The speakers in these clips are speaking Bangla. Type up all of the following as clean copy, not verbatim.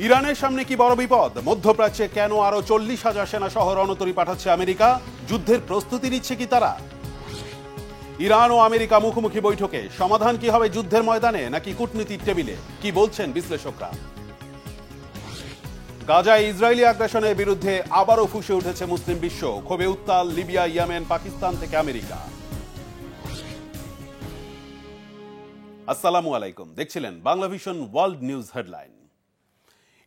ইরানের সামনে কি বড় বিপদ? মধ্যপ্রাচ্যে কেন আরো 40,000 সেনা সহ রণতরী পাঠাচ্ছে আমেরিকা? যুদ্ধের প্রস্তুতি নিচ্ছে কি তারা? ইরান ও আমেরিকা মুখোমুখি বৈঠকে সমাধান কি হবে যুদ্ধের ময়দানে নাকি কূটনীতির টেবিলে? কি বলছেন বিশ্লেষকরা? গাজায় ইসরায়েলি আগ্রাসনের বিরুদ্ধে আবারও ফুঁসে উঠেছে মুসলিম বিশ্ব। ক্ষোভে উত্তাল লিবিয়া, ইয়েমেন, পাকিস্তান থেকে আমেরিকা। আসসালামু আলাইকুম, দেখছিলেন Bangla vision world news headline.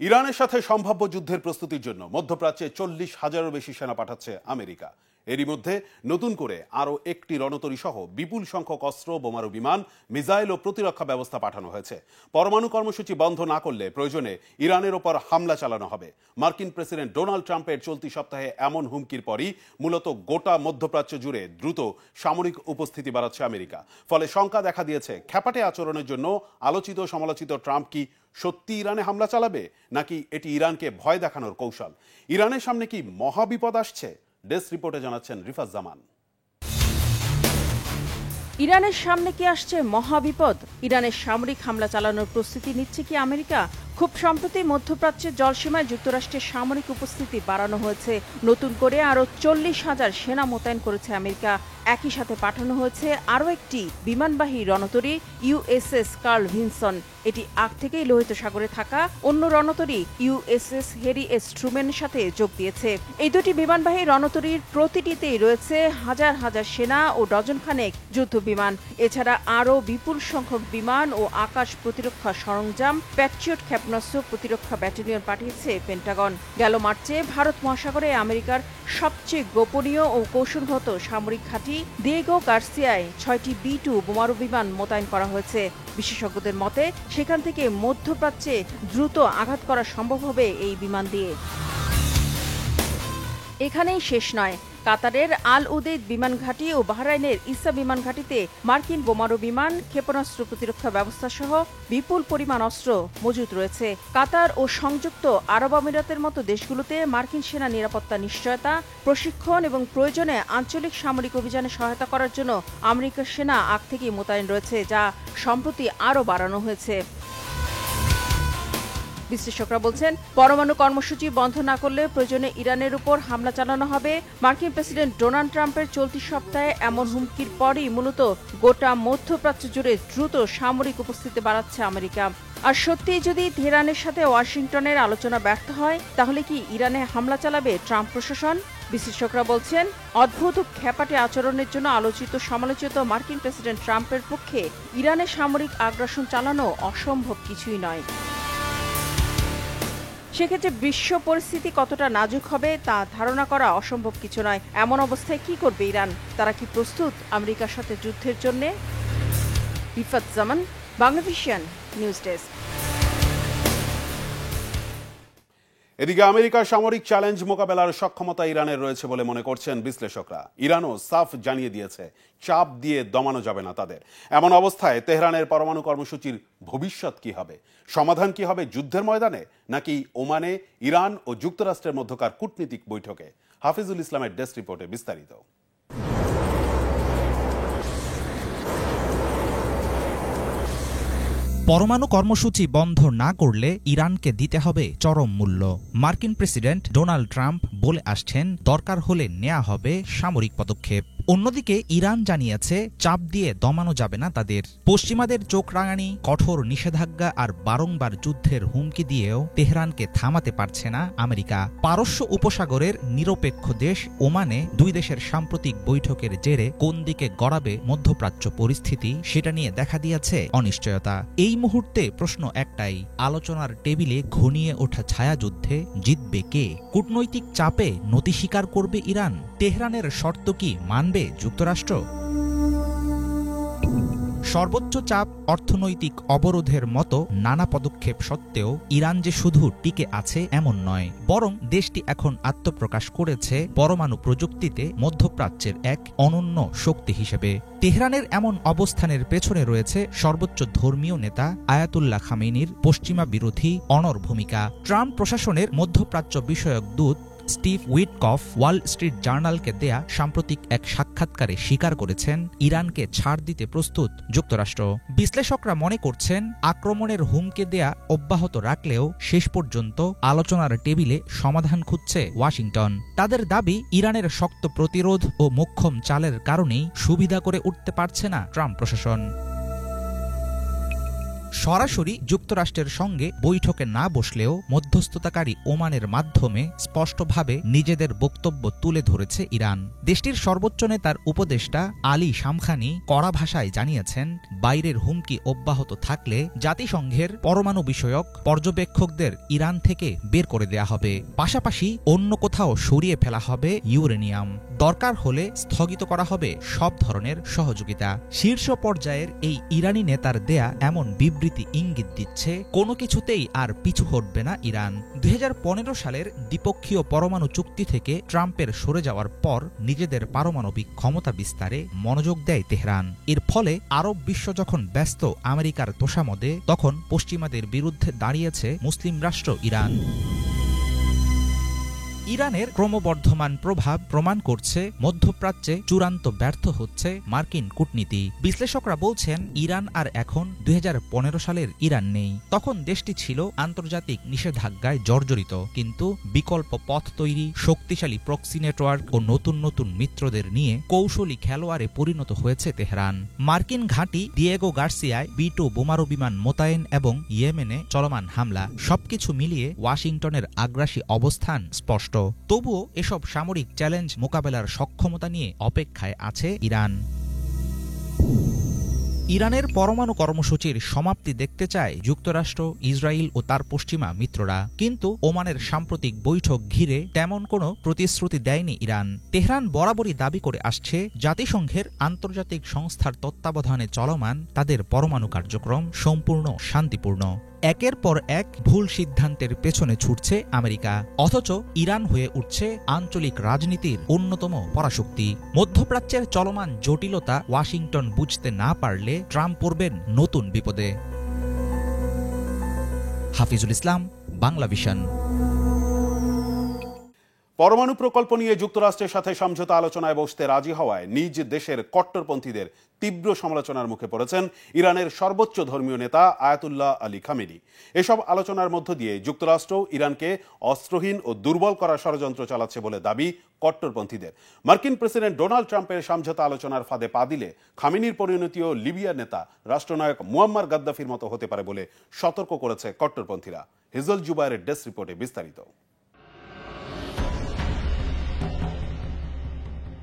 ইরানের সাথে সম্ভাব্য যুদ্ধের প্রস্তুতির জন্য মধ্যপ্রাচ্যে 40,000-এরও বেশি সেনা পাঠাচ্ছে আমেরিকা। এরই মধ্যে নতুন করে আরও একটি রণতরী সহ বিপুল সংখ্যক অস্ত্র, বোমারু বিমান, মিসাইল ও প্রতিরক্ষা ব্যবস্থা পাঠানো হয়েছে। পরমাণু কর্মসূচি বন্ধ না করলে প্রয়োজনে ইরানের ওপর হামলা চালানো হবে। মার্কিন প্রেসিডেন্ট ডোনাল্ড ট্রাম্পের চলতি সপ্তাহে এমন হুমকির পরই মূলত গোটা মধ্যপ্রাচ্য জুড়ে দ্রুত সামরিক উপস্থিতি বাড়াচ্ছে আমেরিকা। ফলে শঙ্কা দেখা দিয়েছে, খ্যাপাটে আচরণের জন্য আলোচিত সমালোচিত ট্রাম্প কি সত্যি ইরানে হামলা চালাবে, নাকি এটি ইরানকে ভয় দেখানোর কৌশল? ইরানের সামনে কি মহাবিপদ আসছে? ডেস্ক রিপোর্টে জানাচ্ছেন রিফাজ জামান। ইরানের সামনে কি আসছে মহাবিপদ? ইরানের সামরিক হামলা চালানোর প্রস্তুতি নিচ্ছে কি আমেরিকা? খুব সম্প্রতি মধ্যপ্রাচ্যের জলসীমায় যুক্তরাষ্ট্রের সামরিক উপস্থিতি বাড়ানো হয়েছে। নতুন করে আরও 40,000 সেনা মোতায়েন করেছে আমেরিকা। একই সাথে পাঠানো হয়েছে আরও একটি বিমানবাহী রণতরী, ইউএসএস কার্ল ভিনসন। এটি আগ থেকেই লোহিত সাগরে থাকা অন্য রণতরী ইউএসএস হ্যারি এস ট্রুম্যানের সাথে যোগ দিয়েছে। এই দুটি বিমানবাহী রণতরীর প্রতিটিতেই রয়েছে হাজার হাজার সেনা ও ডজনখানেক যুদ্ধ বিমান। এছাড়া আরও বিপুল সংখ্যক বিমান ও আকাশ প্রতিরক্ষা সরঞ্জাম, প্যাট্রিয়ট ক্ষেপণাস্ত্র প্রতিরক্ষা ব্যাটালিয়ন পাঠিয়েছে পেন্টাগন। গেল মার্চে ভারত মহাসাগরে আমেরিকার সবচেয়ে গোপনীয় ও কৌশলগত সামরিক ঘাঁটি দিয়েগো গার্সিয়ায় 6টি B-2 বোমারু বিমান মোতায়েন করা হয়েছে। বিশেষজ্ঞদের মতে সেখান থেকে মধ্যপ্রাচ্যে দ্রুত আঘাত করা সম্ভব হবে এই বিমান দিয়ে। এখানেই শেষ নয়। কাতারের আল উদেইদ বিমান ঘাঁটি ও বাহরাইনের ইসা বিমান ঘাঁটিতে মার্কিন বোমারু বিমান, ক্ষেপণাস্ত্র প্রতিরক্ষা ব্যবস্থা সহ বিপুল পরিমাণ অস্ত্র মজুত রয়েছে। কাতার ও সংযুক্ত আরব আমিরাতের মতো দেশগুলোতে মার্কিন সেনা নিরাপত্তা নিশ্চয়তা, প্রশিক্ষণ এবং প্রয়োজনে আঞ্চলিক সামরিক অভিযানে সহায়তা করার জন্য আমেরিকার সেনা আগ থেকেই মোতায়েন রয়েছে, যা সম্প্রতি আরও বাড়ানো হয়েছে। বিশ্লেষকরা বলছেন, পরমাণু কর্মসূচি বন্ধ না করলে প্রয়োজনে ইরানের উপর হামলা চালানো হবে। মার্কিন প্রেসিডেন্ট ডোনাল্ড ট্রাম্পের চলতি সপ্তাহে এমন হুমকির পরই মূলত গোটা মধ্যপ্রাচ্য জুড়ে দ্রুত সামরিক উপস্থিতি বাড়াচ্ছে আমেরিকা। আর সত্যিই যদি তেহরানের সাথে ওয়াশিংটনের আলোচনা ব্যর্থ হয়, তাহলে কি ইরানে হামলা চালাবে ট্রাম্প প্রশাসন? বিশ্লেষকরা বলছেন, অদ্ভুত খ্যাপাটে আচরণের জন্য আলোচিত সমালোচিত মার্কিন প্রেসিডেন্ট ট্রাম্পের পক্ষে ইরানে সামরিক আগ্রাসন চালানো অসম্ভব কিছুই নয়। সেক্ষেত্রে বিশ্ব পরিস্থিতি কতটা নাজুক হবে তা ধারণা করা অসম্ভব কিছু নয়। এমন অবস্থায় কি করবে ইরান? তারা কি প্রস্তুত আমেরিকার সাথে যুদ্ধের জন্য? রিফাত জামান, বাংলা ভিশন নিউজ ডেস্ক। এদিকে আমেরিকার সামরিক চ্যালেঞ্জ মোকাবেলার সক্ষমতা ইরানের রয়েছে বলে মনে করছেন বিশ্লেষকরা। ইরানও সাফ জানিয়ে দিয়েছে, চাপ দিয়ে দমানো যাবে না তাদের। এমন অবস্থায় তেহরানের পরমাণু কর্মসূচির ভবিষ্যৎ কি হবে? সমাধান কি হবে যুদ্ধের ময়দানে, নাকি ওমানে ইরান ও যুক্তরাষ্ট্রের মধ্যকার কূটনীতিক বৈঠকে? হাফিজুল ইসলামের ডেস্ক রিপোর্টে বিস্তারিত। পরমাণু কর্মসূচি বন্ধ না করলে ইরানকে দিতে হবে চরম মূল্য। মার্কিন প্রেসিডেন্ট ডোনাল্ড ট্রাম্প বলে আসছেন, দরকার হলে নেওয়া হবে সামরিক পদক্ষেপ। অন্যদিকে ইরান জানিয়েছে, চাপ দিয়ে দমানো যাবে না তাদের। পশ্চিমাদের চোখ রাঙানি, কঠোর নিষেধাজ্ঞা আর বারংবার যুদ্ধের হুমকি দিয়েও তেহরানকে থামাতে পারছে না আমেরিকা। পারস্য উপসাগরের নিরপেক্ষ দেশ ওমানে দুই দেশের সাম্প্রতিক বৈঠকের জেরে কোন দিকে গড়াবে মধ্যপ্রাচ্য পরিস্থিতি, সেটা নিয়ে দেখা দিয়েছে অনিশ্চয়তা। এই মুহূর্তে প্রশ্ন একটাই, আলোচনার টেবিলে ঘনিয়ে ওঠা ছায়াযুদ্ধে জিতবে কে? কূটনৈতিক চাপে নতি স্বীকার করবে ইরান? তেহরানের শর্ত কি মানবে যুক্তরাষ্ট্র? সর্বোচ্চ চাপ, অর্থনৈতিক অবরোধের মতো নানা পদক্ষেপ সত্ত্বেও ইরান যে শুধু টিকে আছে এমন নয়, বরং দেশটি এখন আত্মপ্রকাশ করেছে পরমাণু প্রযুক্তিতে মধ্যপ্রাচ্যের এক অনন্য শক্তি হিসেবে। তেহরানের এমন অবস্থানের পেছনে রয়েছে সর্বোচ্চ ধর্মীয় নেতা আয়াতুল্লাহ খামেনির পশ্চিমা বিরোধী অনড় ভূমিকা। ট্রাম্প প্রশাসনের মধ্যপ্রাচ্য বিষয়ক দূত স্টিভ উইটকফ ওয়াল স্ট্রিট জার্নালকে দেয়া সাম্প্রতিক এক সাক্ষাৎকারে স্বীকার করেছেন ইরানকে ছাড় দিতে প্রস্তুত যুক্তরাষ্ট্র। বিশ্লেষকরা মনে করছেন আক্রমণের হুমকি দেয়া অব্যাহত রাখলেও শেষ পর্যন্ত আলোচনার টেবিলে সমাধান খুঁজছে ওয়াশিংটন। তাদের দাবি, ইরানের শক্ত প্রতিরোধ ও মোক্ষম চালের কারণেই সুবিধা করে উঠতে পারছে না ট্রাম্প প্রশাসন। সরাসরি যুক্তরাষ্ট্রের সঙ্গে বৈঠকে না বসলেও মধ্যস্থতাকারী ওমানের মাধ্যমে স্পষ্টভাবে নিজেদের বক্তব্য তুলে ধরেছে ইরান। দেশটির সর্বোচ্চ নেতার উপদেষ্টা আলী শামখানি কড়া ভাষায় জানিয়েছেন, বাইরের হুমকি অব্যাহত থাকলে জাতিসংঘের পরমাণু বিষয়ক পর্যবেক্ষকদের ইরান থেকে বের করে দেয়া হবে। পাশাপাশি অন্য কোথাও সরিয়ে ফেলা হবে ইউরেনিয়াম। দরকার হলে স্থগিত করা হবে সব ধরনের সহযোগিতা। শীর্ষ পর্যায়ের এই ইরানি নেতার দেয়া এমন বিবৃতি ইঙ্গিত দিচ্ছে কোনো কিছুতেই আর পিছু হটবে না ইরান। 2015 সালের দ্বিপক্ষীয় পরমাণু চুক্তি থেকে ট্রাম্পের সরে যাওয়ার পর নিজেদের পারমাণবিক ক্ষমতা বিস্তারে মনোযোগ দেয় তেহরান। এর ফলে আরব বিশ্ব যখন ব্যস্ত আমেরিকার তোষামদে, তখন পশ্চিমাদের বিরুদ্ধে দাঁড়িয়েছে মুসলিম রাষ্ট্র ইরান। ইরানের ক্রমবর্ধমান প্রভাব প্রমাণ করছে মধ্যপ্রাচ্যে চূড়ান্ত ব্যর্থ হচ্ছে মার্কিন কূটনীতি। বিশ্লেষকরা বলছেন, ইরান আর এখন 2015 সালের ইরান নেই। তখন দেশটি ছিল আন্তর্জাতিক নিষেধাজ্ঞায় জর্জরিত, কিন্তু বিকল্প পথ তৈরি, শক্তিশালী প্রক্সি নেটওয়ার্ক ও নতুন নতুন মিত্রদের নিয়ে কৌশলী খেলোয়াড়ে পরিণত হয়েছে তেহরান। মার্কিন ঘাঁটি ডিয়েগো গার্সিয়ায় B-2 বোমারু বিমান মোতায়েন এবং ইয়েমেনে চলমান হামলা, সবকিছু মিলিয়ে ওয়াশিংটনের আগ্রাসী অবস্থান স্পষ্ট। তবুও এসব সামরিক চ্যালেঞ্জ মোকাবেলার সক্ষমতা নিয়ে অপেক্ষায় আছে ইরান। ইরানের পরমাণু কর্মসূচির সমাপ্তি দেখতে চায় যুক্তরাষ্ট্র, ইসরায়েল ও তার পশ্চিমা মিত্ররা, কিন্তু ওমানের সাম্প্রতিক বৈঠক ঘিরে তেমন কোনো প্রতিশ্রুতি দেয়নি ইরান। তেহরান বরাবরই দাবি করে আসছে, জাতিসংঘের আন্তর্জাতিক সংস্থার তত্ত্বাবধানে চলমান তাদের পরমাণু কার্যক্রম সম্পূর্ণ শান্তিপূর্ণ। একের পর এক ভুল সিদ্ধান্তের পেছনে ছুটছে আমেরিকা, অথচ ইরান হয়ে উঠছে আঞ্চলিক রাজনীতির অন্যতম পরাশক্তি। মধ্যপ্রাচ্যের চলমান জটিলতা ওয়াশিংটন বুঝতে না পারলে ট্রাম্প পড়বেন নতুন বিপদে। হাফিজুল ইসলাম, বাংলাভিশন। পরমাণু প্রকল্প নিয়ে যুক্তরাষ্ট্রের সাথে সমঝোতা আলোচনায় বসতে রাজি হওয়ায় নিজ দেশের কট্টরপন্থীদের তীব্র সমালোচনার মুখে পড়েছেন ইরানের সর্বোচ্চ ধর্মীয় নেতা আয়াতুল্লাহ আলী খামেনি। এসব আলোচনার মধ্য দিয়ে যুক্তরাষ্ট্র ইরানকে অস্ত্রহীন ও দুর্বল করার ষড়যন্ত্র চালাচ্ছে বলে দাবি কট্টরপন্থীদের। মার্কিন প্রেসিডেন্ট ডোনাল্ড ট্রাম্পের সমঝোতা আলোচনার ফাঁদে পা দিলে খামেনির পরিণতিও লিবিয়ার নেতা রাষ্ট্রনায়ক মুয়াম্মার গাদ্দাফির মতো হতে পারে বলে সতর্ক করেছে কট্টরপন্থীরা। হিজল জুবায়ের ডেস্ক রিপোর্টে বিস্তারিত।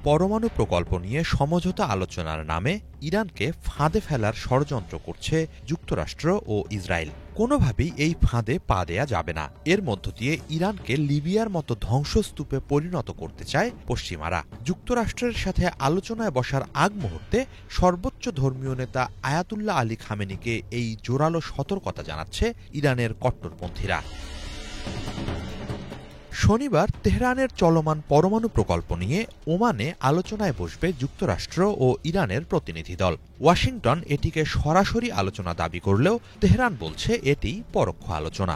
পরমাণু প্রকল্প নিয়ে সমঝোতা আলোচনার নামে ইরানকে ফাঁদে ফেলার ষড়যন্ত্র করছে যুক্তরাষ্ট্র ও ইসরায়েল। কোনোভাবেই এই ফাঁদে পা দেয়া যাবে না। এর মধ্য দিয়ে ইরানকে লিবিয়ার মতো ধ্বংসস্তূপে পরিণত করতে চায় পশ্চিমারা। যুক্তরাষ্ট্রের সাথে আলোচনায় বসার আগ মুহূর্তে সর্বোচ্চ ধর্মীয় নেতা আয়াতুল্লাহ আলী খামেনিকে এই জোরালো সতর্কতা জানাচ্ছে ইরানের কট্টরপন্থীরা। শনিবার তেহরানের চলমান পরমাণু প্রকল্প নিয়ে ওমানে আলোচনায় বসবে যুক্তরাষ্ট্র ও ইরানের প্রতিনিধি দল। ওয়াশিংটন এটিকে সরাসরি আলোচনা দাবি করলেও তেহরান বলছে এটি পরোক্ষ আলোচনা।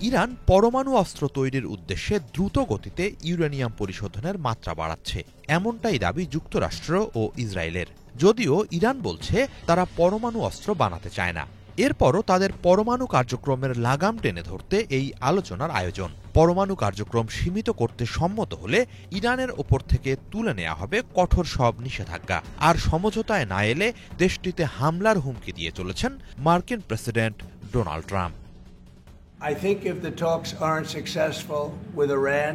ইরান পরমাণু অস্ত্র তৈরির উদ্দেশ্যে দ্রুত গতিতে ইউরেনিয়াম পরিশোধনের মাত্রা বাড়াচ্ছে, এমনটাই দাবি যুক্তরাষ্ট্র ও ইসরায়েলের। যদিও ইরান বলছে তারা পরমাণু অস্ত্র বানাতে চায় না। এরপরও তাদের পরমাণু কার্যক্রমের লাগাম টেনে ধরতে এই আলোচনার আয়োজন। পরমাণু কার্যক্রম সীমিত করতে সম্মত হলে ইরানের ওপর থেকে তুলে নেওয়া হবে কঠোর সব নিষেধাজ্ঞা। আর সমঝোতায় না এলে দেশটিতে হামলার হুমকি দিয়ে চলেছেন মার্কিন president Donald Trump. I think if the talks aren't successful with Iran,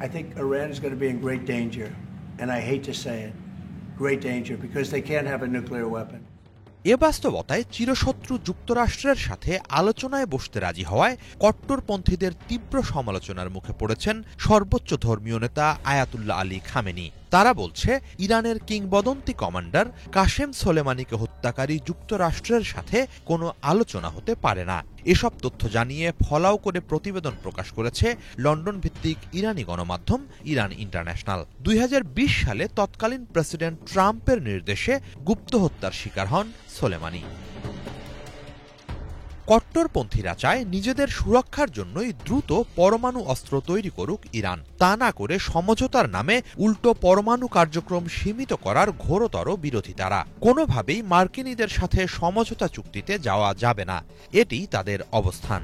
I think Iran is going to be in great danger. And I hate to say it, great danger, because they can't have a nuclear weapon. এ বাস্তবতায় চিরশত্রু যুক্তরাষ্ট্রের সাথে আলোচনায় বসতে রাজি হওয়ায় কট্টরপন্থীদের তীব্র সমালোচনার মুখে পড়েছেন সর্বোচ্চ ধর্মীয় নেতা আয়াতুল্লাহ আলী খামেনি। তারা বলছে, ইরানের কিংবদন্তি কমান্ডার কাশেম সোলেমানিকে হত্যাকারী যুক্তরাষ্ট্রের সাথে কোনো আলোচনা হতে পারে না। এসব তথ্য জানিয়ে ফলাও করে প্রতিবেদন প্রকাশ করেছে লন্ডন ভিত্তিক ইরানি গণমাধ্যম ইরান ইন্টারন্যাশনাল। 2020 সালে তৎকালীন প্রেসিডেন্ট ট্রাম্পের নির্দেশে গুপ্ত হত্যার শিকার হন সোলেমানি। কট্টরপন্থীরা চায় নিজেদের সুরক্ষার জন্যই দ্রুত পরমাণু অস্ত্র তৈরি করুক ইরান, তা না করে সমঝোতার নামে উল্টো পরমাণু কার্যক্রম সীমিত করার ঘোরতর বিরোধী তারা। কোনোভাবেই মার্কিনীদের সাথে সমঝোতা চুক্তিতে যাওয়া যাবে না, এটি তাদের অবস্থান।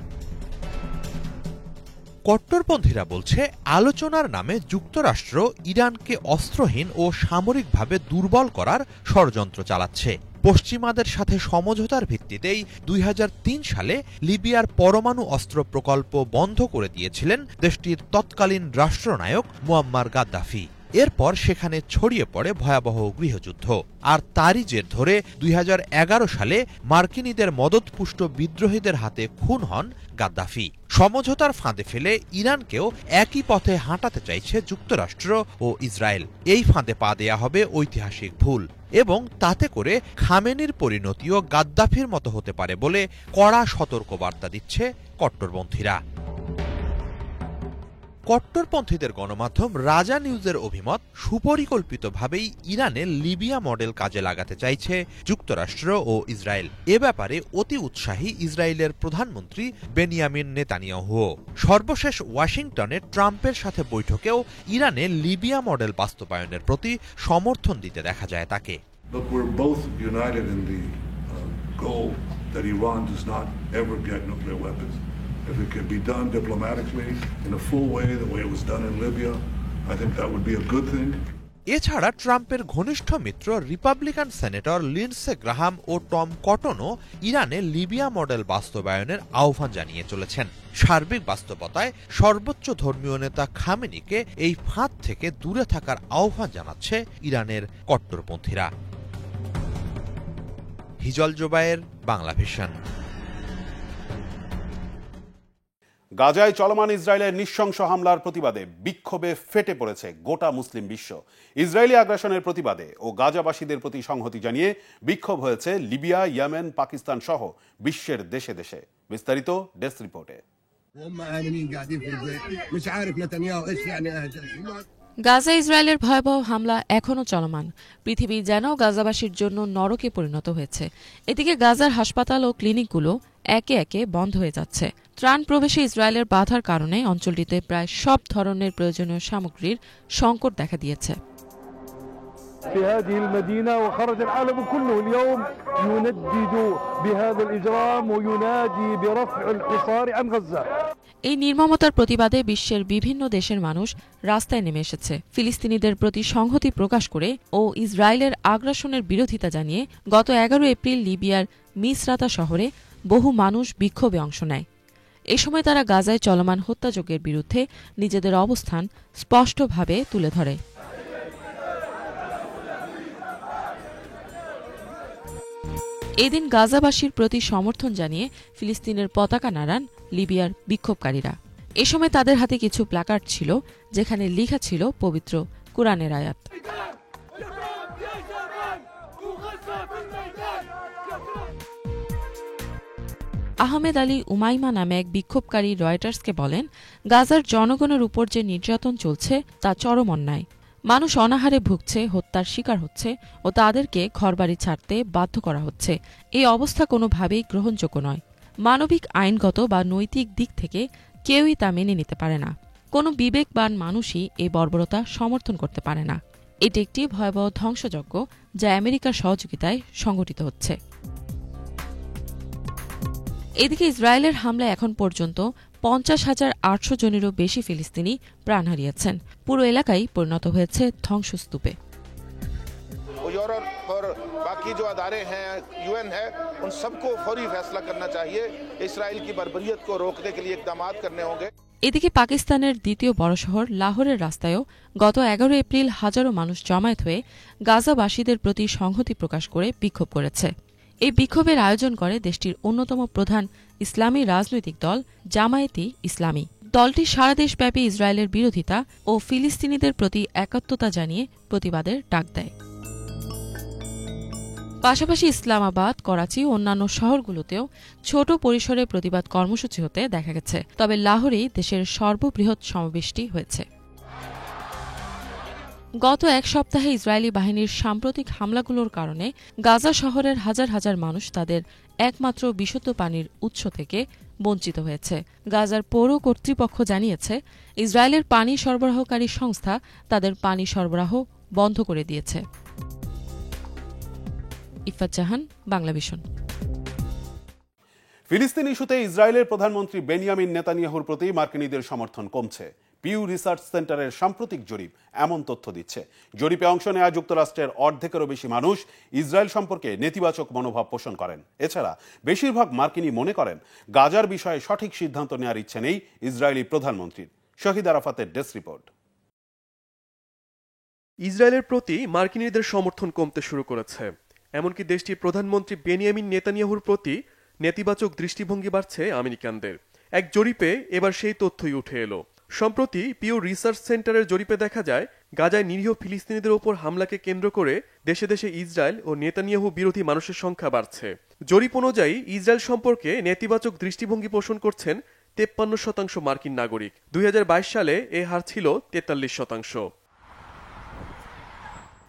কট্টরপন্থীরা বলছে আলোচনার নামে যুক্তরাষ্ট্র ইরানকে অস্ত্রহীন ও সামরিকভাবে দুর্বল করার ষড়যন্ত্র চালাচ্ছে। পশ্চিমাদের সাথে সমঝোতার ভিত্তিতেই 2003 সালে লিবিয়ার পরমাণু অস্ত্র প্রকল্প বন্ধ করে দিয়েছিলেন দেশটির তৎকালীন রাষ্ট্রনায়ক মুয়াম্মার গাদ্দাফি। এরপর সেখানে ছড়িয়ে পড়ে ভয়াবহ গৃহযুদ্ধ, আর তারই জের ধরে 2011 সালে মার্কিনীদের মদতপুষ্ট বিদ্রোহীদের হাতে খুন হন গাদ্দাফি। সমঝোতার ফাঁদে ফেলে ইরানকেও একই পথে হাঁটাতে চাইছে যুক্তরাষ্ট্র ও ইসরায়েল। এই ফাঁদে পা দেয়া হবে ঐতিহাসিক ভুল, এবং তাতে করে খামেনির পরিণতিও গাদ্দাফির মতো হতে পারে বলে কড়া সতর্কবার্তা দিচ্ছে কট্টরপন্থীরা। কট্টরপন্থীদের গণমাধ্যম রাজা নিউজের অভিমত, সুপরিকল্পিতভাবেই ইরানের লিবিয়া মডেল কাজে লাগাতে চাইছে যুক্তরাষ্ট্র ও ইসরায়েল। এ ব্যাপারে অতি উৎসাহী ইসরায়েলের প্রধানমন্ত্রী বেনিয়ামিন নেতানিয়াহুও। সর্বশেষ ওয়াশিংটনে ট্রাম্পের সাথে বৈঠকেও ইরানে লিবিয়া মডেল বাস্তবায়নের প্রতি সমর্থন দিতে দেখা যায় তাকে। Look, we're both united in the goal that Iran does not ever get nuclear weapons. If it can be done diplomatically in a full way, the way it was done in Libya, I think that would be a good thing. এছাড়া ট্রাম্পের ঘনিষ্ঠ মিত্র রিপাবলিকান সেনেটর লিন্ডসে গ্রাহাম ও টম কটনও ইরানে লিবিয়া মডেল বাস্তবায়নের আহ্বান জানিয়ে চলেছেন। সার্বিক বাস্তবতায় সর্বোচ্চ ধর্মীয় নেতা খামেনিকে এই ফাঁদ থেকে দূরে থাকার আহ্বান জানাচ্ছে ইরানের কট্টরপন্থীরা। হিজল জোবায়ের, বাংলা ভিশন। গাজায় চলমান ইসরায়েলের নৃশংস হামলার প্রতিবাদে বিক্ষোভে ফেটে পড়েছে গোটা মুসলিম বিশ্ব। ইসরায়েলি আগ্রাসনের প্রতিবাদে ও গাজাবাসীদের প্রতি সংহতি জানিয়ে বিক্ষোভ হয়েছে লিবিয়া, ইয়েমেন, পাকিস্তান সহ বিশ্বের দেশে দেশে। বিস্তারিত ডেস্ক রিপোর্টে। গাজা ইসরায়েলের ভয়াবহ হামলা এখনও চলমান। পৃথিবী যেন গাজাবাসীর জন্য নরকে পরিণত হয়েছে। এদিকে গাজার হাসপাতাল ও ক্লিনিকগুলো একে একে বন্ধ হয়ে যাচ্ছে। ত্রাণ প্রবেশে ইসরায়েলের বাধার কারণে অঞ্চলটিতে প্রায় সব ধরনের প্রয়োজনীয় সামগ্রীর সংকট দেখা দিয়েছে। في هذه المدينة وخرج العالم كله اليوم يندد بهذا الإجرام وينادي برفع الحصار عن غزة। এই নির্মমতার প্রতিবাদে বিশ্বের বিভিন্ন দেশের মানুষ রাস্তায় নেমে এসেছে। ফিলিস্তিনিদের প্রতি সংহতি প্রকাশ করে ও ইসরায়েলের আগ্রাসনের বিরোধিতা জানিয়ে গত 11 এপ্রিল লিবিয়ার মিসরাতা শহরে বহু মানুষ বিক্ষোভে অংশ নেয়। এ সময় তারা গাজায় চলমান হত্যাযজ্ঞের বিরুদ্ধে নিজেদের অবস্থান স্পষ্টভাবে তুলে ধরে। এদিন গাজাবাসীর প্রতি সমর্থন জানিয়ে ফিলিস্তিনের পতাকা নাড়ান লিবিয়ার বিক্ষোভকারীরা। এ সময় তাদের হাতে কিছু প্ল্যাকার্ড ছিল, যেখানে লেখা ছিল পবিত্র কুরআনের আয়াত। আহমেদ আলী উমাইমা নামে এক বিক্ষোভকারী রয়টার্সকে বলেন, গাজার জনগণের উপর যে নির্যাতন চলছে তা চরম অন্যায়। মানুষ অনাহারে ভুগছে, হত্যার শিকার হচ্ছে ও তাদেরকে ঘরবাড়ি ছাড়তে বাধ্য করা হচ্ছে। এই অবস্থা কোনোভাবেই গ্রহণযোগ্য নয়। মানবিক, আইনগত বা নৈতিক দিক থেকে কেউই তা মেনে নিতে পারে না। কোনো বিবেকবান মানুষই এই বর্বরতা সমর্থন করতে পারে না। এটি একটি ভয়াবহ ধ্বংসযজ্ঞ যা আমেরিকার সহযোগিতায় সংঘটিত হচ্ছে। এদিকে ইসরায়েলের হামলায় এখন পর্যন্ত 50,800 জনেরও বেশি ফিলিস্তিনি প্রাণ হারিয়েছেন। পুরো এলাকাই পরিণত হয়েছে ধ্বংসস্তূপে। यूरोप और बाकी जो अदारे हैं, यूएन है, उन सबको फौरी फैसला करना चाहिए। इस्राएल की बर्बरियत को रोकने के लिए इक़दाम करने होंगे। এদিকে পাকিস্তানের দ্বিতীয় বড় শহর লাহোরের রাস্তায়ও গত 11 এপ্রিল হাজারো মানুষ জমায়েত হয়ে গাজাবাসীদের প্রতি সংহতি প্রকাশ করে বিক্ষোভ করেছে। এই বিক্ষোভের আয়োজন করে দেশটির অন্যতম প্রধান ইসলামী রাজনৈতিক দল জামায়াতে ইসলামী। দলটি সারা দেশব্যাপী ইসরায়েলের বিরোধিতা ও ফিলিস্তিনিদের প্রতি একাত্মতা জানিয়ে প্রতিবাদের ডাক দেয়। পাশাপাশি ইসলামাবাদ, করাচি ও অন্যান্য শহরগুলোতেও ছোট পরিসরে প্রতিবাদ কর্মসূচি হতে দেখা গেছে। তবে লাহোরেই দেশের সর্ববৃহৎ সমাবেশটি হয়েছে। গত এক সপ্তাহে ইসরায়েলি বাহিনীর সাম্প্রতিক হামলাগুলোর কারণে গাজা শহরের হাজার হাজার মানুষ তাদের একমাত্র বিশুদ্ধ পানির উৎস থেকে বঞ্চিত হয়েছে। গাজার পৌর কর্তৃপক্ষ জানিয়েছে ইসরায়েলের পানি সরবরাহকারী সংস্থা তাদের পানি সরবরাহ বন্ধ করে দিয়েছে। ইফাত জাহান, বাংলাভিশন। ফিলিস্তিন ইস্যুতে ইসরায়েলের প্রধানমন্ত্রী বেনিয়ামিন নেতানিয়াহুর প্রতি মার্কিনীদের সমর্থন কমছে। পিউ রিসার্চ সেন্টারের সাম্প্রতিক জরিপ এমন তথ্য দিচ্ছে। জরিপে অংশ নেওয়া যুক্তরাষ্ট্রের অর্ধেকেরও বেশি মানুষ ইসরায়েল সম্পর্কে নেতিবাচক মনোভাব পোষণ করেন। এছাড়া বেশিরভাগ মার্কিনী মনে করেন গাজার বিষয়ে সঠিক সিদ্ধান্ত নেওয়ার ইচ্ছে নেই ইসরায়েলি প্রধানমন্ত্রীর। শহীদ আরাফাতের ডেস্ক রিপোর্ট। ইসরায়েলের প্রতি মার্কিনীদের সমর্থন কমতে শুরু করেছে। এমনকি দেশটির প্রধানমন্ত্রী বেনিয়ামিন নেতানিয়াহুর প্রতি নেতিবাচক দৃষ্টিভঙ্গি বাড়ছে আমেরিকানদের। এক জরিপে এবার সেই তথ্যই উঠে এলো। সম্প্রতি পিউ রিসার্চ সেন্টারের জরিপে দেখা যায় গাজায় নিরীহ ফিলিস্তিনিদের ওপর হামলাকে কেন্দ্র করে দেশে দেশে ইসরায়েল ও নেতানিয়াহু বিরোধী মানুষের সংখ্যা বাড়ছে। জরিপ অনুযায়ী ইসরায়েল সম্পর্কে নেতিবাচক দৃষ্টিভঙ্গি পোষণ করছেন 53% মার্কিন নাগরিক। 2022 সালে এ হার ছিল 43%।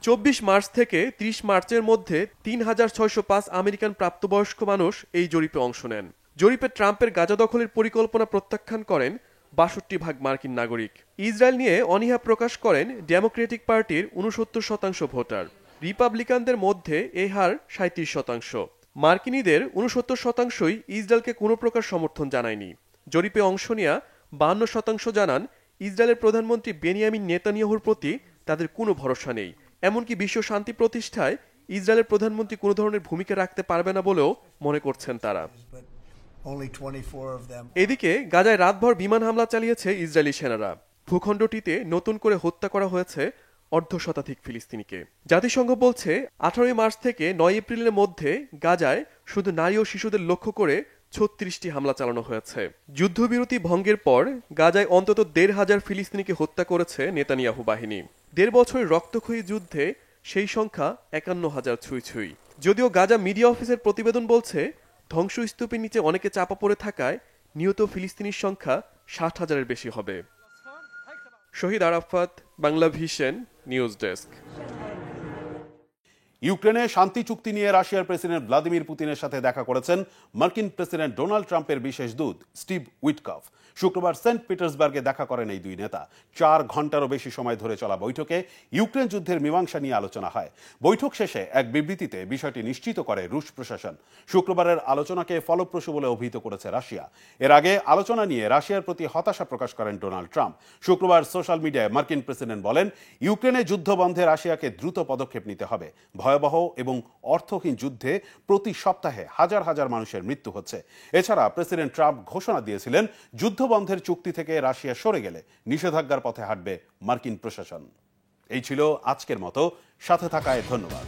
24 মার্চ থেকে 30 মার্চের মধ্যে 3605 আমেরিকান প্রাপ্তবয়স্ক মানুষ এই জরিপে অংশ নেন। জরিপে ট্রাম্পের গাজা দখলের পরিকল্পনা প্রত্যাখ্যান করেন 62% মার্কিন নাগরিক। ইসরায়েল নিয়ে অনীহা প্রকাশ করেন ডেমোক্রেটিক পার্টির 69% ভোটার। রিপাবলিকানদের মধ্যে এই হার 37%। মার্কিনীদের 69%ই ইসরায়েলকে কোনো প্রকার সমর্থন জানায়নি। জরিপে অংশ নেওয়া 52% জানান ইসরায়েলের প্রধানমন্ত্রী বেনিয়ামিন নেতানিয়াহুর প্রতি তাদের কোনো ভরসা নেই। এমনকি বিশ্ব শান্তি প্রতিষ্ঠায় ইসরায়েলের প্রধানমন্ত্রী কোনো ধরনের ভূমিকা রাখতে পারবে না বলেও মনে করছেন তারা। এদিকে গাজায় রাতভর বিমান হামলা চালিয়েছে ইসরায়েলি সেনারা। ভূখণ্ডটিতে নতুন করে হত্যা করা হয়েছে অর্ধশতাধিক ফিলিস্তিনিকে। জাতিসংঘ বলছে 18 মার্চ থেকে 9 এপ্রিলের মধ্যে গাজায় শুধু নারী ও শিশুদের লক্ষ্য করে 36টি হামলা চালানো হয়েছে। যুদ্ধবিরতি ভঙ্গের পর গাজায় অন্তত 1,500 ফিলিস্তিনিকে হত্যা করেছে নেতানিয়াহু বাহিনী। 1.5 বছরের রক্তক্ষয়ী যুদ্ধে সেই সংখ্যা 51,000 ছুঁই। যদিও গাজা মিডিয়া অফিসের প্রতিবেদন বলছে ধ্বংসস্তূপের নিচে অনেকে চাপা পড়ে থাকায় নিহত ফিলিস্তিনির সংখ্যা 60,000-এর বেশি হবে। শহীদ আরাফাত, বাংলাভিশন নিউজ ডেস্ক। ইউক্রেনে শান্তি চুক্তি নিয়ে রাশিয়ার প্রেসিডেন্ট ভ্লাদিমির পুতিনের সাথে দেখা করেছেন মার্কিন প্রেসিডেন্ট ডোনাল্ড ট্রাম্পের বিশেষ দূত স্টিভ উইটকফ। শুক্রবার সেন্ট পিটার্সবার্গে দেখা করেন এই দুই নেতা। 4 ঘন্টারও বেশি সময় ধরে চলা বৈঠকে ইউক্রেন যুদ্ধের মীমাংসা নিয়ে আলোচনা হয়। বৈঠক শেষে এক বিবৃতিতে বিষয়টি নিশ্চিত করে রুশ প্রশাসন। শুক্রবারের আলোচনাকে ফলপ্রসূ বলে অভিহিত করেছে রাশিয়া। এর আগে আলোচনা নিয়ে রাশিয়ার প্রতি হতাশা প্রকাশ করেন ডোনাল্ড ট্রাম্প। শুক্রবার সোশ্যাল মিডিয়ায় মার্কিন প্রেসিডেন্ট বলেন, ইউক্রেনে যুদ্ধ বন্ধে রাশিয়াকে দ্রুত পদক্ষেপ নিতে হবে। ভয়াবহ এবং অর্থহীন যুদ্ধে প্রতি সপ্তাহে হাজার হাজার মানুষের মৃত্যু হচ্ছে। এছাড়া প্রেসিডেন্ট ট্রাম্প ঘোষণা দিয়েছিলেন যুদ্ধবন্ধের চুক্তি থেকে রাশিয়া সরে গেলে নিষেধাজ্ঞার পথে হাঁটবে মার্কিন প্রশাসন। এই ছিল আজকের মতো। সাথে থাকায় ধন্যবাদ।